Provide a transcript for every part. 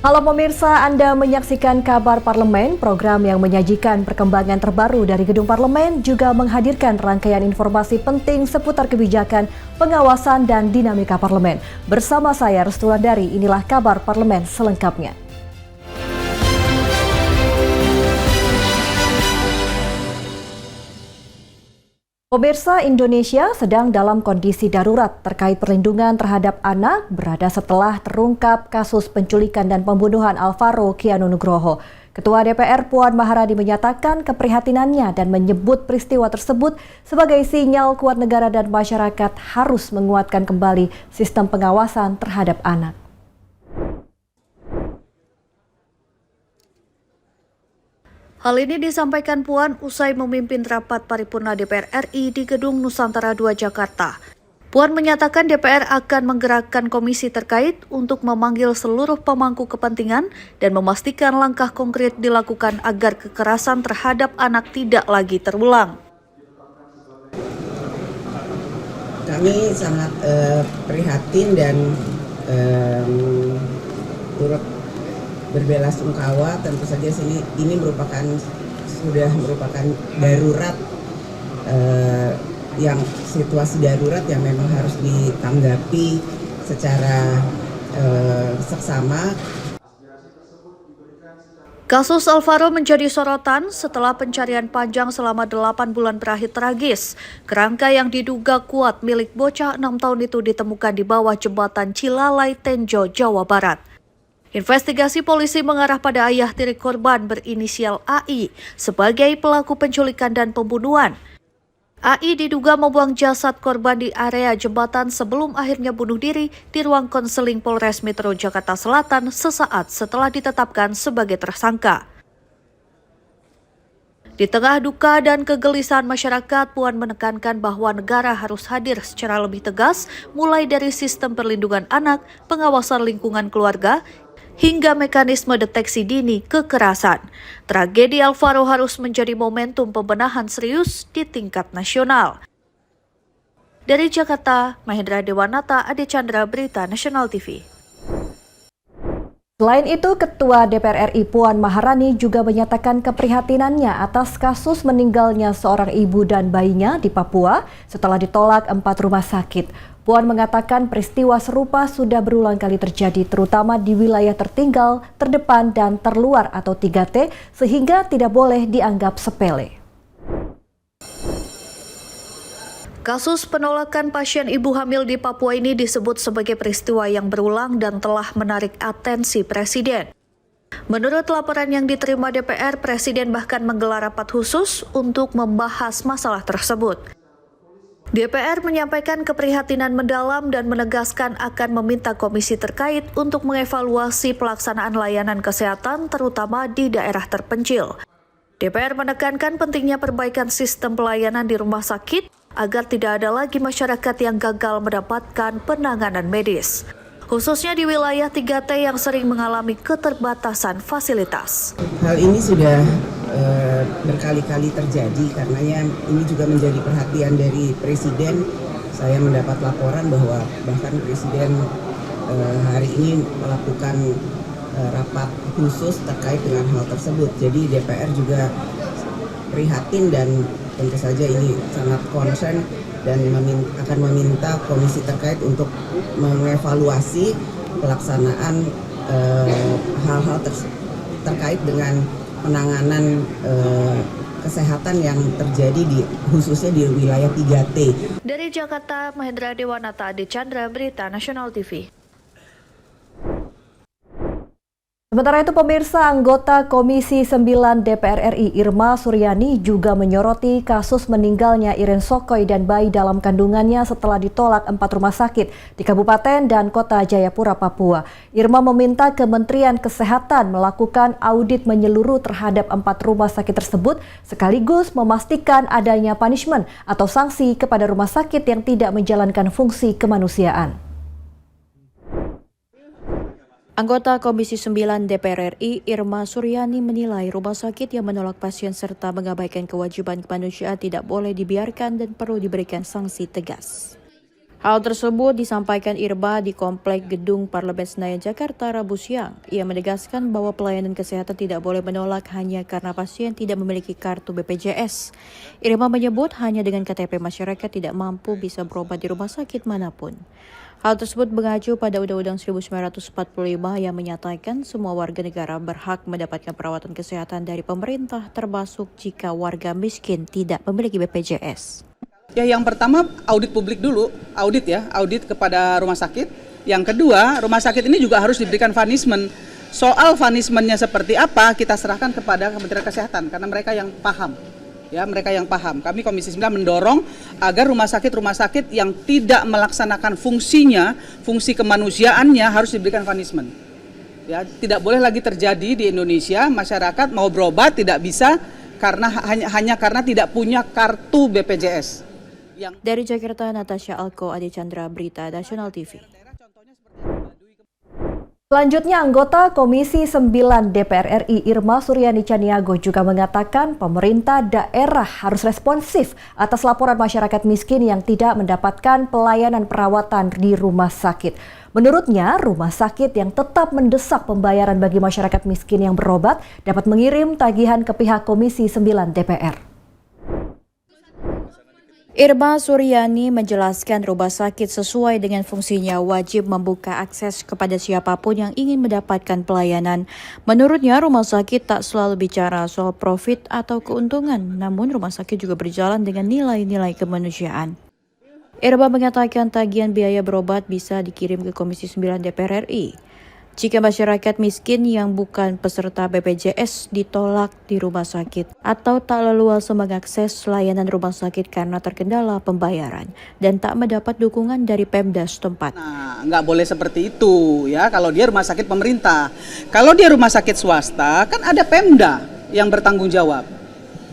Halo pemirsa, Anda menyaksikan Kabar Parlemen, program yang menyajikan perkembangan terbaru dari gedung parlemen, juga menghadirkan rangkaian informasi penting seputar kebijakan, pengawasan, dan dinamika parlemen. Bersama saya, Restu Wulandari, inilah Kabar Parlemen selengkapnya. Pemirsa, Indonesia sedang dalam kondisi darurat terkait perlindungan terhadap anak berada setelah terungkap kasus penculikan dan pembunuhan Alvaro Kianu Nugroho. Ketua DPR Puan Maharani menyatakan keprihatinannya dan menyebut peristiwa tersebut sebagai sinyal kuat negara dan masyarakat harus menguatkan kembali sistem pengawasan terhadap anak. Hal ini disampaikan Puan usai memimpin rapat paripurna DPR RI di Gedung Nusantara II Jakarta. Puan menyatakan DPR akan menggerakkan komisi terkait untuk memanggil seluruh pemangku kepentingan dan memastikan langkah konkret dilakukan agar kekerasan terhadap anak tidak lagi terulang. Kami sangat prihatin dan turut berbelasungkawa. Tentu saja ini sudah merupakan darurat, yang situasi darurat yang memang harus ditanggapi secara seksama. Kasus Alvaro menjadi sorotan setelah pencarian panjang selama 8 bulan berakhir tragis. Kerangka yang diduga kuat milik bocah 6 tahun itu ditemukan di bawah jembatan Cilalai Tenjo, Jawa Barat. Investigasi polisi mengarah pada ayah tiri korban berinisial AI sebagai pelaku penculikan dan pembunuhan. AI diduga membuang jasad korban di area jembatan sebelum akhirnya bunuh diri di ruang konseling Polres Metro Jakarta Selatan sesaat setelah ditetapkan sebagai tersangka. Di tengah duka dan kegelisahan masyarakat, Puan menekankan bahwa negara harus hadir secara lebih tegas, mulai dari sistem perlindungan anak, pengawasan lingkungan keluarga, hingga mekanisme deteksi dini kekerasan. Tragedi Alvaro harus menjadi momentum pembenahan serius di tingkat nasional. Dari Jakarta, Mahendra Dewanata, Ade Chandra, Berita Nasional TV. Selain itu, Ketua DPR RI Puan Maharani juga menyatakan keprihatinannya atas kasus meninggalnya seorang ibu dan bayinya di Papua setelah ditolak 4 rumah sakit. Puan mengatakan peristiwa serupa sudah berulang kali terjadi, terutama di wilayah tertinggal, terdepan, dan terluar atau 3T, sehingga tidak boleh dianggap sepele. Kasus penolakan pasien ibu hamil di Papua ini disebut sebagai peristiwa yang berulang dan telah menarik atensi Presiden. Menurut laporan yang diterima DPR, Presiden bahkan menggelar rapat khusus untuk membahas masalah tersebut. DPR menyampaikan keprihatinan mendalam dan menegaskan akan meminta komisi terkait untuk mengevaluasi pelaksanaan layanan kesehatan terutama di daerah terpencil. DPR menekankan pentingnya perbaikan sistem pelayanan di rumah sakit agar tidak ada lagi masyarakat yang gagal mendapatkan penanganan medis, khususnya di wilayah 3T yang sering mengalami keterbatasan fasilitas. Hal ini sudah berkali-kali terjadi karena ini juga menjadi perhatian dari Presiden. Saya mendapat laporan bahwa bahkan Presiden hari ini melakukan rapat khusus terkait dengan hal tersebut. Jadi DPR juga prihatin dan tentu saja ini sangat concern dan akan meminta komisi terkait untuk mengevaluasi pelaksanaan hal-hal terkait dengan penanganan kesehatan yang terjadi khususnya di wilayah 3T. Dari Jakarta, Mahendra Dewanata, Ade Chandra, Berita Nasional TV. Sementara itu, pemirsa, anggota Komisi 9 DPR RI Irma Suryani juga menyoroti kasus meninggalnya Iren Sokoy dan bayi dalam kandungannya setelah ditolak 4 rumah sakit di Kabupaten dan Kota Jayapura, Papua. Irma meminta Kementerian Kesehatan melakukan audit menyeluruh terhadap 4 rumah sakit tersebut sekaligus memastikan adanya punishment atau sanksi kepada rumah sakit yang tidak menjalankan fungsi kemanusiaan. Anggota Komisi 9 DPR RI Irma Suryani menilai rumah sakit yang menolak pasien serta mengabaikan kewajiban kemanusiaan tidak boleh dibiarkan dan perlu diberikan sanksi tegas. Hal tersebut disampaikan Irba di Komplek Gedung Parlemen Senayan, Jakarta, Rabu siang. Ia menegaskan bahwa pelayanan kesehatan tidak boleh menolak hanya karena pasien tidak memiliki kartu BPJS. Irba menyebut hanya dengan KTP masyarakat tidak mampu bisa berobat di rumah sakit manapun. Hal tersebut mengacu pada Undang-Undang 1945 yang menyatakan semua warga negara berhak mendapatkan perawatan kesehatan dari pemerintah, termasuk jika warga miskin tidak memiliki BPJS. Ya, yang pertama audit publik dulu, audit kepada rumah sakit. Yang kedua, rumah sakit ini juga harus diberikan punishment. Soal punishment-nya seperti apa kita serahkan kepada Kementerian Kesehatan karena mereka yang paham. Ya, mereka yang paham. Kami Komisi 9 mendorong agar rumah sakit yang tidak melaksanakan fungsinya, fungsi kemanusiaannya harus diberikan punishment. Ya, tidak boleh lagi terjadi di Indonesia masyarakat mau berobat tidak bisa karena hanya karena tidak punya kartu BPJS. Dari Jakarta, Natasha Alko, Ade Chandra, Berita Nasional TV. Selanjutnya, anggota Komisi 9 DPR RI Irma Suryani Chaniago juga mengatakan pemerintah daerah harus responsif atas laporan masyarakat miskin yang tidak mendapatkan pelayanan perawatan di rumah sakit. Menurutnya, rumah sakit yang tetap mendesak pembayaran bagi masyarakat miskin yang berobat dapat mengirim tagihan ke pihak Komisi 9 DPR. Irma Suryani menjelaskan rumah sakit sesuai dengan fungsinya wajib membuka akses kepada siapapun yang ingin mendapatkan pelayanan. Menurutnya, rumah sakit tak selalu bicara soal profit atau keuntungan, namun rumah sakit juga berjalan dengan nilai-nilai kemanusiaan. Irma mengatakan tagihan biaya berobat bisa dikirim ke Komisi 9 DPR RI. Jika masyarakat miskin yang bukan peserta BPJS ditolak di rumah sakit atau tak leluasa mengakses layanan rumah sakit karena terkendala pembayaran dan tak mendapat dukungan dari Pemda setempat. Nah, nggak boleh seperti itu ya kalau dia rumah sakit pemerintah. Kalau dia rumah sakit swasta kan ada Pemda yang bertanggung jawab.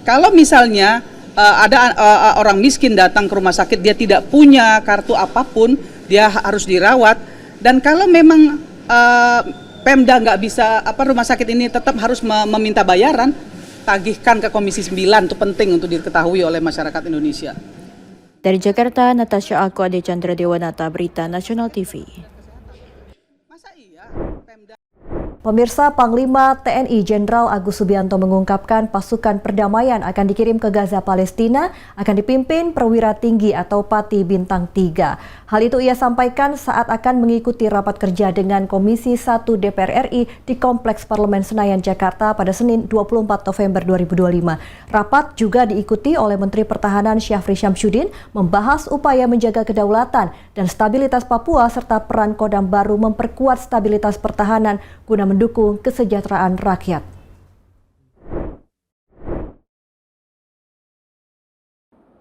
Kalau misalnya ada orang miskin datang ke rumah sakit dia tidak punya kartu apapun, dia harus dirawat dan kalau memang Pemda nggak bisa, rumah sakit ini tetap harus meminta bayaran, tagihkan ke Komisi 9, itu penting untuk diketahui oleh masyarakat Indonesia. Dari Jakarta, Natasha Alko, Ade Chandra Dewanata, Berita Nasional TV. Masa iya Pemda... Pemirsa, Panglima TNI Jenderal Agus Subianto mengungkapkan pasukan perdamaian akan dikirim ke Gaza, Palestina, akan dipimpin perwira tinggi atau Pati Bintang 3. Hal itu ia sampaikan saat akan mengikuti rapat kerja dengan Komisi 1 DPR RI di Kompleks Parlemen Senayan, Jakarta pada Senin 24 November 2025. Rapat juga diikuti oleh Menteri Pertahanan Syafri Syamsuddin membahas upaya menjaga kedaulatan dan stabilitas Papua serta peran Kodam Baru memperkuat stabilitas pertahanan guna mendukung kesejahteraan rakyat.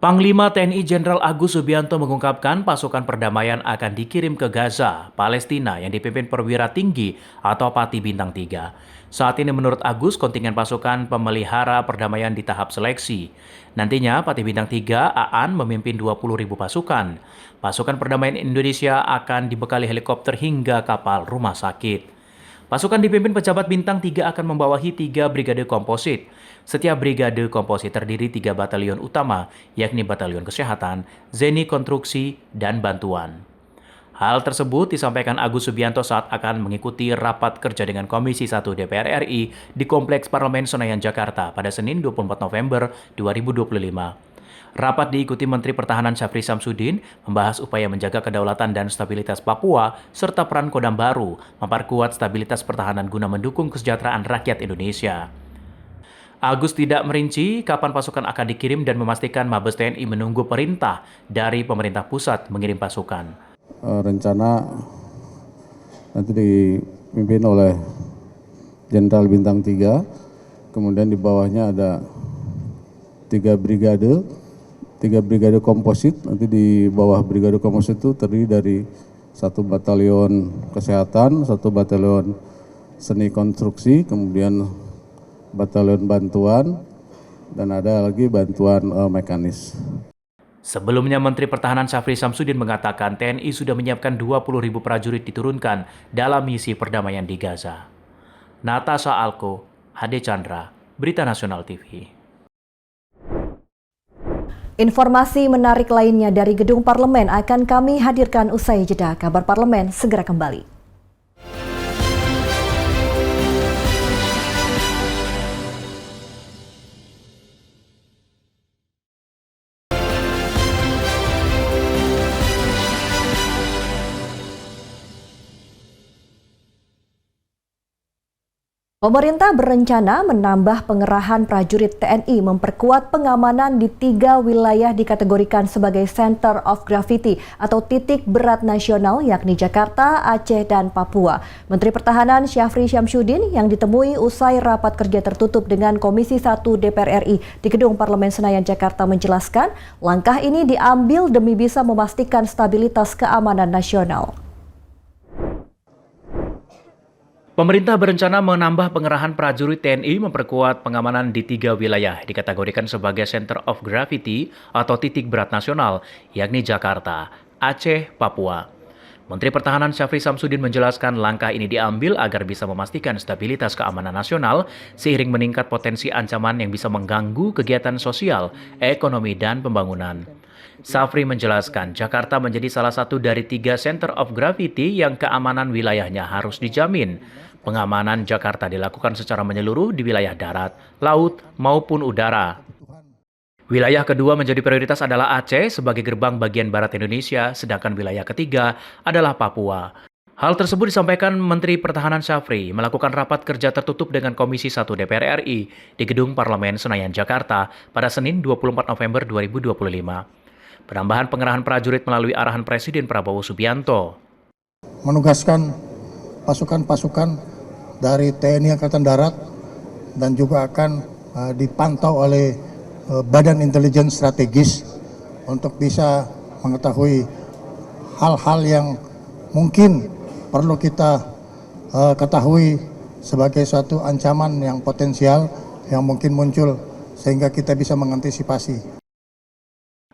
Panglima TNI Jenderal Agus Subianto mengungkapkan pasukan perdamaian akan dikirim ke Gaza, Palestina yang dipimpin perwira tinggi atau Pati Bintang 3. Saat ini menurut Agus, kontingen pasukan pemelihara perdamaian di tahap seleksi. Nantinya Pati Bintang 3 AAN memimpin 20.000 pasukan. Pasukan perdamaian Indonesia akan dibekali helikopter hingga kapal rumah sakit. Pasukan dipimpin pejabat bintang 3 akan membawahi 3 brigade komposit. Setiap brigade komposit terdiri 3 batalion utama, yakni Batalion Kesehatan, Zeni Konstruksi, dan Bantuan. Hal tersebut disampaikan Agus Subianto saat akan mengikuti rapat kerja dengan Komisi 1 DPR RI di Kompleks Parlemen Senayan, Jakarta pada Senin 24 November 2025. Rapat diikuti Menteri Pertahanan Syafri Syamsuddin membahas upaya menjaga kedaulatan dan stabilitas Papua serta peran Kodam Baru memperkuat stabilitas pertahanan guna mendukung kesejahteraan rakyat Indonesia. Agus tidak merinci kapan pasukan akan dikirim dan memastikan Mabes TNI menunggu perintah dari pemerintah pusat mengirim pasukan. Rencana nanti dipimpin oleh Jenderal Bintang 3, kemudian di bawahnya ada 3 brigade komposit. Nanti di bawah brigade komposit itu terdiri dari 1 batalion kesehatan, 1 batalion seni konstruksi, kemudian batalion bantuan, dan ada lagi bantuan mekanis. Sebelumnya Menteri Pertahanan Syafri Syamsuddin mengatakan TNI sudah menyiapkan 20.000 prajurit diturunkan dalam misi perdamaian di Gaza. Natasha Alko, Ade Chandra, Berita Nasional TV. Informasi menarik lainnya dari Gedung Parlemen akan kami hadirkan usai jeda. Kabar Parlemen segera kembali. Pemerintah berencana menambah pengerahan prajurit TNI memperkuat pengamanan di 3 wilayah dikategorikan sebagai Center of Gravity atau titik berat nasional yakni Jakarta, Aceh, dan Papua. Menteri Pertahanan Syafri Syamsuddin yang ditemui usai rapat kerja tertutup dengan Komisi 1 DPR RI di Gedung Parlemen Senayan Jakarta menjelaskan langkah ini diambil demi bisa memastikan stabilitas keamanan nasional. Pemerintah berencana menambah pengerahan prajurit TNI memperkuat pengamanan di 3 wilayah dikategorikan sebagai Center of Gravity atau titik berat nasional, yakni Jakarta, Aceh, Papua. Menteri Pertahanan Syafri Syamsuddin menjelaskan langkah ini diambil agar bisa memastikan stabilitas keamanan nasional seiring meningkat potensi ancaman yang bisa mengganggu kegiatan sosial, ekonomi, dan pembangunan. Syafri menjelaskan Jakarta menjadi salah satu dari 3 Center of Gravity yang keamanan wilayahnya harus dijamin. Pengamanan Jakarta dilakukan secara menyeluruh di wilayah darat, laut, maupun udara. Wilayah kedua menjadi prioritas adalah Aceh sebagai gerbang bagian barat Indonesia, sedangkan wilayah ketiga adalah Papua. Hal tersebut disampaikan Menteri Pertahanan Syafri melakukan rapat kerja tertutup dengan Komisi 1 DPR RI di Gedung Parlemen Senayan Jakarta pada Senin 24 November 2025. Penambahan pengerahan prajurit melalui arahan Presiden Prabowo Subianto. Menugaskan pasukan-pasukan dari TNI Angkatan Darat dan juga akan dipantau oleh Badan Intelijen Strategis untuk bisa mengetahui hal-hal yang mungkin perlu kita ketahui sebagai suatu ancaman yang potensial yang mungkin muncul sehingga kita bisa mengantisipasi.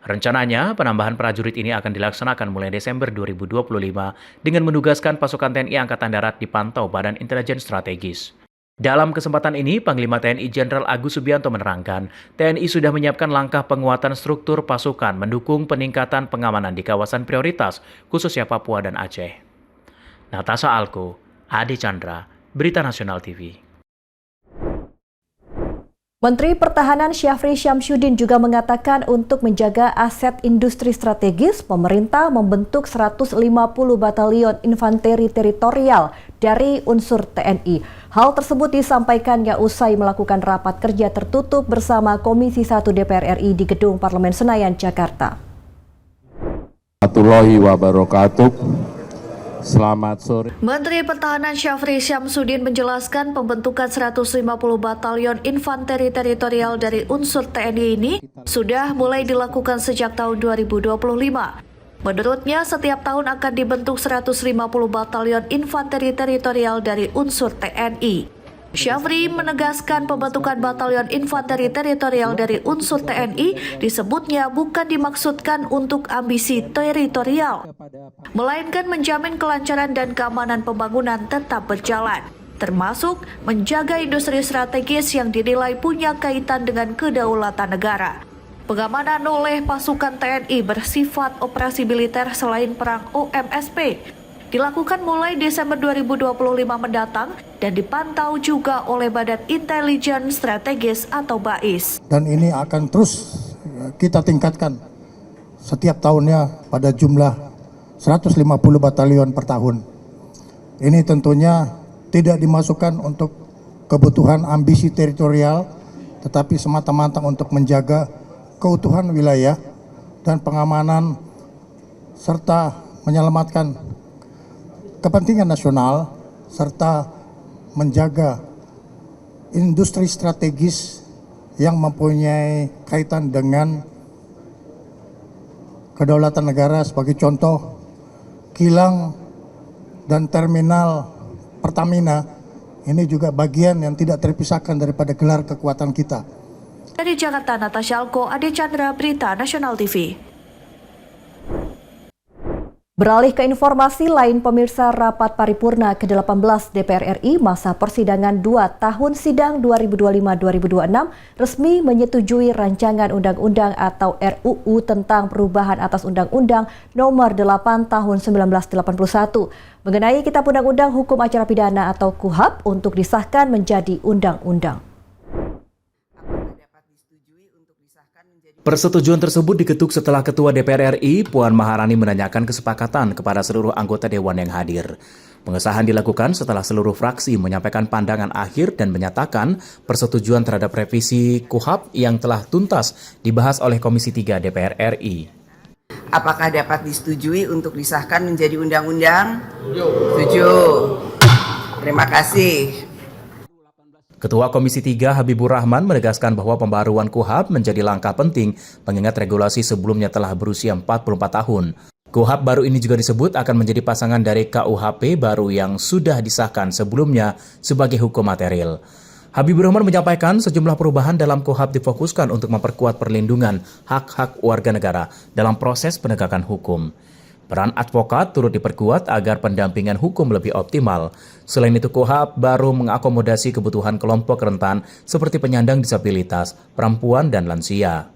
Rencananya, penambahan prajurit ini akan dilaksanakan mulai Desember 2025 dengan menugaskan pasukan TNI Angkatan Darat dipantau Badan Intelijen Strategis. Dalam kesempatan ini, Panglima TNI Jenderal Agus Subianto menerangkan, TNI sudah menyiapkan langkah penguatan struktur pasukan mendukung peningkatan pengamanan di kawasan prioritas, khususnya Papua dan Aceh. Natasha Alko, Ade Chandra, Berita Nasional TV. Menteri Pertahanan Syafri Syamsuddin juga mengatakan untuk menjaga aset industri strategis, pemerintah membentuk 150 batalion infanteri teritorial dari unsur TNI. Hal tersebut disampaikannya usai melakukan rapat kerja tertutup bersama Komisi 1 DPR RI di Gedung Parlemen Senayan, Jakarta. Warahmatullahi wabarakatuh. Selamat sore. Menteri Pertahanan Syafri Syamsuddin menjelaskan pembentukan 150 batalion infanteri teritorial dari unsur TNI ini sudah mulai dilakukan sejak tahun 2025. Menurutnya, setiap tahun akan dibentuk 150 batalion infanteri teritorial dari unsur TNI. Syafri menegaskan pembentukan batalion infanteri teritorial dari unsur TNI disebutnya bukan dimaksudkan untuk ambisi teritorial, melainkan menjamin kelancaran dan keamanan pembangunan tetap berjalan, termasuk menjaga industri strategis yang dinilai punya kaitan dengan kedaulatan negara. Pengamanan oleh pasukan TNI bersifat operasi militer selain perang OMSP dilakukan mulai Desember 2025 mendatang dan dipantau juga oleh Badan Intelijen Strategis atau BAIS. Dan ini akan terus kita tingkatkan setiap tahunnya pada jumlah 150 batalion per tahun. Ini tentunya tidak dimasukkan untuk kebutuhan ambisi teritorial, tetapi semata-mata untuk menjaga keutuhan wilayah dan pengamanan serta menyelamatkan kepentingan nasional serta menjaga industri strategis yang mempunyai kaitan dengan kedaulatan negara. Sebagai contoh, kilang dan terminal Pertamina ini juga bagian yang tidak terpisahkan daripada gelar kekuatan kita. Dari Jakarta, Natasha Alko, Ade Chandra, Berita Nasional TV. Beralih ke informasi lain, pemirsa, rapat paripurna ke-18 DPR RI masa persidangan 2 tahun sidang 2025-2026 resmi menyetujui rancangan undang-undang atau RUU tentang perubahan atas Undang-Undang Nomor 8 Tahun 1981 mengenai Kitab Undang-Undang Hukum Acara Pidana atau KUHP untuk disahkan menjadi undang-undang. Persetujuan tersebut diketuk setelah Ketua DPR RI, Puan Maharani menanyakan kesepakatan kepada seluruh anggota Dewan yang hadir. Pengesahan dilakukan setelah seluruh fraksi menyampaikan pandangan akhir dan menyatakan persetujuan terhadap revisi KUHP yang telah tuntas dibahas oleh Komisi 3 DPR RI. Apakah dapat disetujui untuk disahkan menjadi undang-undang? Setuju. Terima kasih. Ketua Komisi 3 Habibur Rahman menegaskan bahwa pembaruan KUHP menjadi langkah penting mengingat regulasi sebelumnya telah berusia 44 tahun. KUHP baru ini juga disebut akan menjadi pasangan dari KUHP baru yang sudah disahkan sebelumnya sebagai hukum material. Habibur Rahman menyampaikan sejumlah perubahan dalam KUHP difokuskan untuk memperkuat perlindungan hak-hak warga negara dalam proses penegakan hukum. Peran advokat turut diperkuat agar pendampingan hukum lebih optimal. Selain itu, KUHP baru mengakomodasi kebutuhan kelompok rentan seperti penyandang disabilitas, perempuan, dan lansia.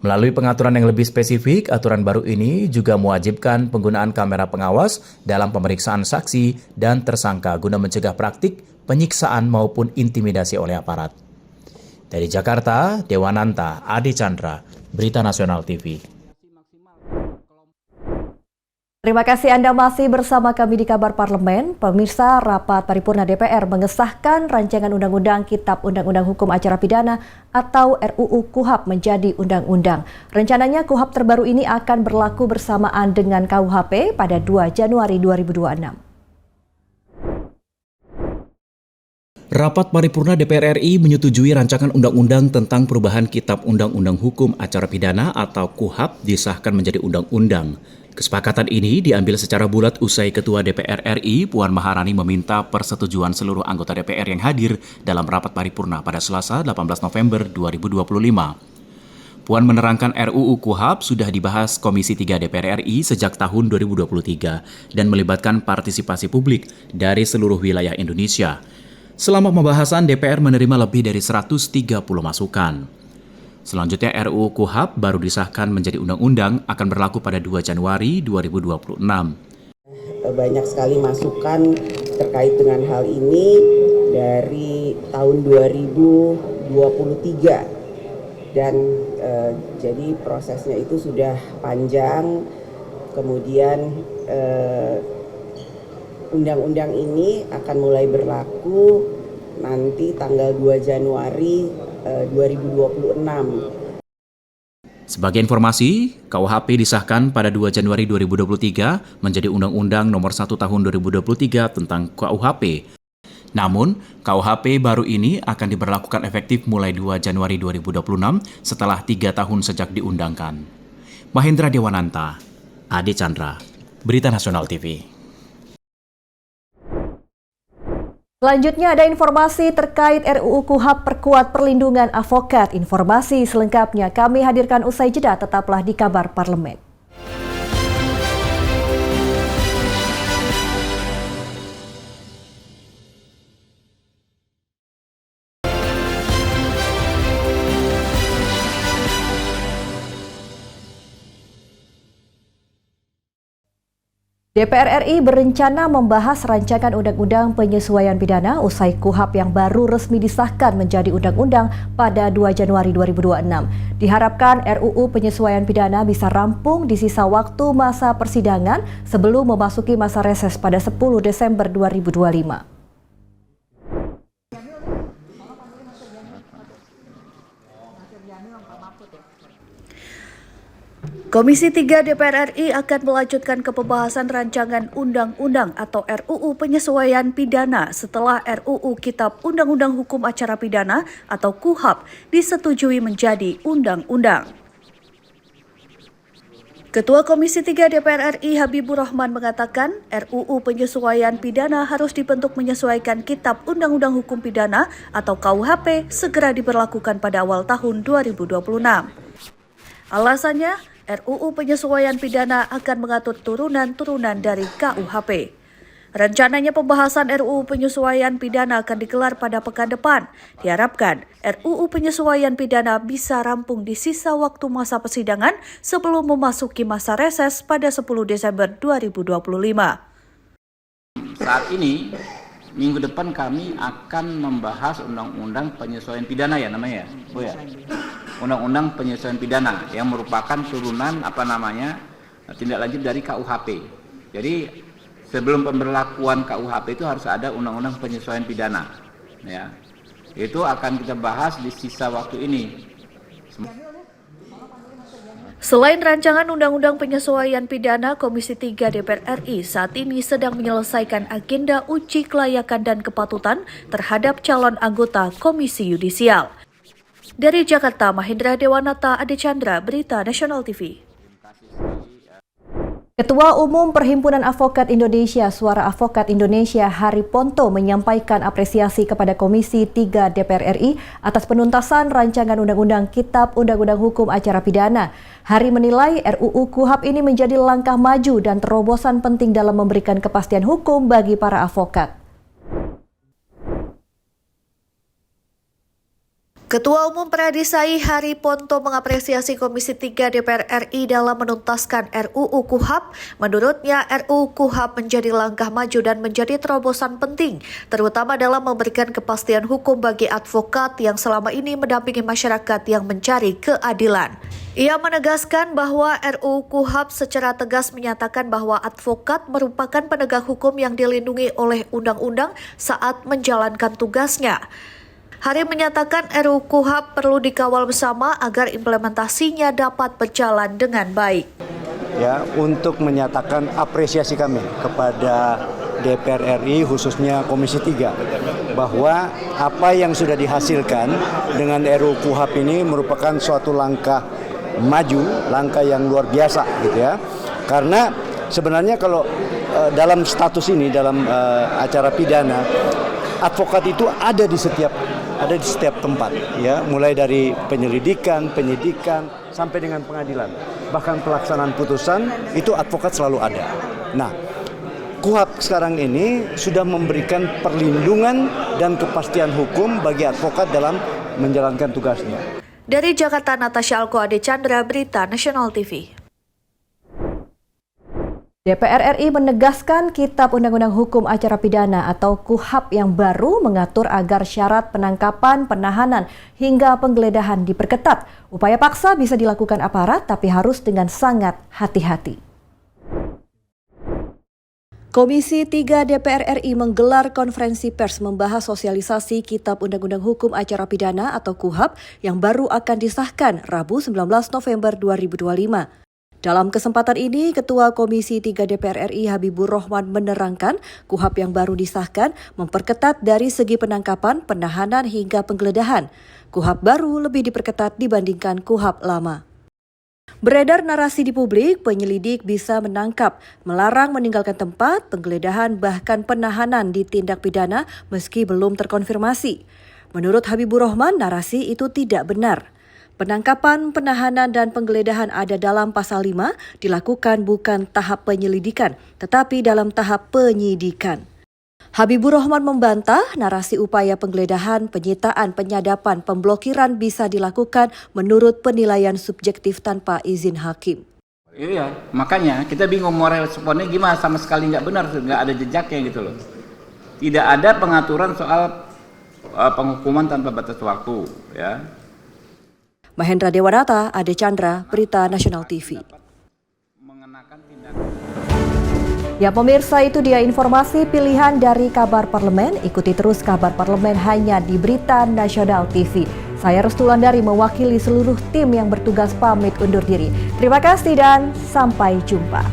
Melalui pengaturan yang lebih spesifik, aturan baru ini juga mewajibkan penggunaan kamera pengawas dalam pemeriksaan saksi dan tersangka guna mencegah praktik penyiksaan maupun intimidasi oleh aparat. Dari Jakarta, Dewananta, Adi Chandra, Berita Nasional TV. Terima kasih Anda masih bersama kami di Kabar Parlemen. Pemirsa, rapat paripurna DPR mengesahkan rancangan undang-undang Kitab Undang-Undang Hukum Acara Pidana atau RUU KUHP menjadi undang-undang. Rencananya KUHP terbaru ini akan berlaku bersamaan dengan KUHP pada 2 Januari 2026. Rapat paripurna DPR RI menyetujui rancangan undang-undang tentang perubahan Kitab Undang-Undang Hukum Acara Pidana atau KUHP disahkan menjadi undang-undang. Kesepakatan ini diambil secara bulat usai Ketua DPR RI, Puan Maharani meminta persetujuan seluruh anggota DPR yang hadir dalam rapat paripurna pada Selasa 18 November 2025. Puan menerangkan RUU KUHP sudah dibahas Komisi 3 DPR RI sejak tahun 2023 dan melibatkan partisipasi publik dari seluruh wilayah Indonesia. Selama pembahasan, DPR menerima lebih dari 130 masukan. Selanjutnya RUU KUHP baru disahkan menjadi undang-undang akan berlaku pada 2 Januari 2026. Banyak sekali masukan terkait dengan hal ini dari tahun 2023 dan jadi prosesnya itu sudah panjang. Kemudian undang-undang ini akan mulai berlaku nanti tanggal 2 Januari 2026. Sebagai informasi, KUHP disahkan pada 2 Januari 2023 menjadi Undang-Undang Nomor 1 Tahun 2023 tentang KUHP. Namun, KUHP baru ini akan diberlakukan efektif mulai 2 Januari 2026 setelah 3 tahun sejak diundangkan. Mahendra Dewananta, Adi Chandra, Berita Nasional TV. Selanjutnya ada informasi terkait RUU KUHP perkuat perlindungan advokat. Informasi selengkapnya kami hadirkan usai jeda, tetaplah di Kabar Parlemen. DPR RI berencana membahas rancangan undang-undang penyesuaian pidana usai KUHP yang baru resmi disahkan menjadi undang-undang pada 2 Januari 2026. Diharapkan RUU penyesuaian pidana bisa rampung di sisa waktu masa persidangan sebelum memasuki masa reses pada 10 Desember 2025. Komisi 3 DPR RI akan melanjutkan ke pembahasan rancangan undang-undang atau RUU penyesuaian pidana setelah RUU Kitab Undang-Undang Hukum Acara Pidana atau KUHP disetujui menjadi undang-undang. Ketua Komisi 3 DPR RI Habibur Rahman mengatakan RUU penyesuaian pidana harus dibentuk menyesuaikan Kitab Undang-Undang Hukum Pidana atau KUHP segera diberlakukan pada awal tahun 2026. Alasannya, RUU penyesuaian pidana akan mengatur turunan-turunan dari KUHP. Rencananya pembahasan RUU penyesuaian pidana akan digelar pada pekan depan. Diharapkan RUU penyesuaian pidana bisa rampung di sisa waktu masa persidangan sebelum memasuki masa reses pada 10 Desember 2025. Saat ini, minggu depan kami akan membahas undang-undang penyesuaian pidana ya namanya ya? Oh ya. Undang-undang penyesuaian pidana yang merupakan turunan tindak lanjut dari KUHP. Jadi sebelum pemberlakuan KUHP itu harus ada undang-undang penyesuaian pidana, ya. Itu akan kita bahas di sisa waktu ini. Selain rancangan Undang-Undang Penyesuaian Pidana, Komisi 3 DPR RI saat ini sedang menyelesaikan agenda uji kelayakan dan kepatutan terhadap calon anggota Komisi Yudisial. Dari Jakarta, Mahendra Dewanata, Ade Chandra, Berita Nasional TV. Ketua Umum Perhimpunan Advokat Indonesia, Suara Advokat Indonesia, Hari Ponto menyampaikan apresiasi kepada Komisi 3 DPR RI atas penuntasan rancangan Undang-Undang Kitab Undang-Undang Hukum Acara Pidana. Hari menilai RUU KUHP ini menjadi langkah maju dan terobosan penting dalam memberikan kepastian hukum bagi para advokat. Ketua Umum Pradisai Hari Ponto mengapresiasi Komisi 3 DPR RI dalam menuntaskan RUU KUHP. Menurutnya, RUU KUHP menjadi langkah maju dan menjadi terobosan penting, terutama dalam memberikan kepastian hukum bagi advokat yang selama ini mendampingi masyarakat yang mencari keadilan. Ia menegaskan bahwa RUU KUHP secara tegas menyatakan bahwa advokat merupakan penegak hukum yang dilindungi oleh undang-undang saat menjalankan tugasnya. Hari menyatakan RUU KUHP perlu dikawal bersama agar implementasinya dapat berjalan dengan baik. Ya, untuk menyatakan apresiasi kami kepada DPR RI khususnya Komisi 3 bahwa apa yang sudah dihasilkan dengan RUU KUHP ini merupakan suatu langkah maju, langkah yang luar biasa gitu ya. Karena sebenarnya kalau dalam status ini dalam acara pidana, advokat itu ada di setiap tempat ya, mulai dari penyelidikan, penyidikan sampai dengan pengadilan. Bahkan pelaksanaan putusan itu advokat selalu ada. Nah, KUHP sekarang ini sudah memberikan perlindungan dan kepastian hukum bagi advokat dalam menjalankan tugasnya. Dari Jakarta, Natasha Alko, Ade Chandra, Berita Nasional TV. DPR RI menegaskan Kitab Undang-Undang Hukum Acara Pidana atau KUHP yang baru mengatur agar syarat penangkapan, penahanan, hingga penggeledahan diperketat. Upaya paksa bisa dilakukan aparat, tapi harus dengan sangat hati-hati. Komisi 3 DPR RI menggelar konferensi pers membahas sosialisasi Kitab Undang-Undang Hukum Acara Pidana atau KUHP yang baru akan disahkan Rabu 19 November 2025. Dalam kesempatan ini, Ketua Komisi 3 DPR RI Habibur Rahman menerangkan KUHP yang baru disahkan memperketat dari segi penangkapan, penahanan hingga penggeledahan. KUHP baru lebih diperketat dibandingkan KUHP lama. Beredar narasi di publik, penyelidik bisa menangkap, melarang meninggalkan tempat, penggeledahan bahkan penahanan di tindak pidana meski belum terkonfirmasi. Menurut Habibur Rahman, narasi itu tidak benar. Penangkapan, penahanan, dan penggeledahan ada dalam pasal 5 dilakukan bukan tahap penyelidikan, tetapi dalam tahap penyidikan. Habibur Rahman membantah narasi upaya penggeledahan, penyitaan, penyadapan, pemblokiran bisa dilakukan menurut penilaian subjektif tanpa izin hakim. Iya, makanya kita bingung mau responnya gimana, sama sekali nggak benar, nggak ada jejaknya gitu loh. Tidak ada pengaturan soal penghukuman tanpa batas waktu, ya. Mahendra Dewanata, Ade Chandra, Berita Nasional TV. Ya pemirsa, itu dia informasi pilihan dari Kabar Parlemen. Ikuti terus Kabar Parlemen hanya di Berita Nasional TV. Saya Restulandari mewakili seluruh tim yang bertugas pamit undur diri. Terima kasih dan sampai jumpa.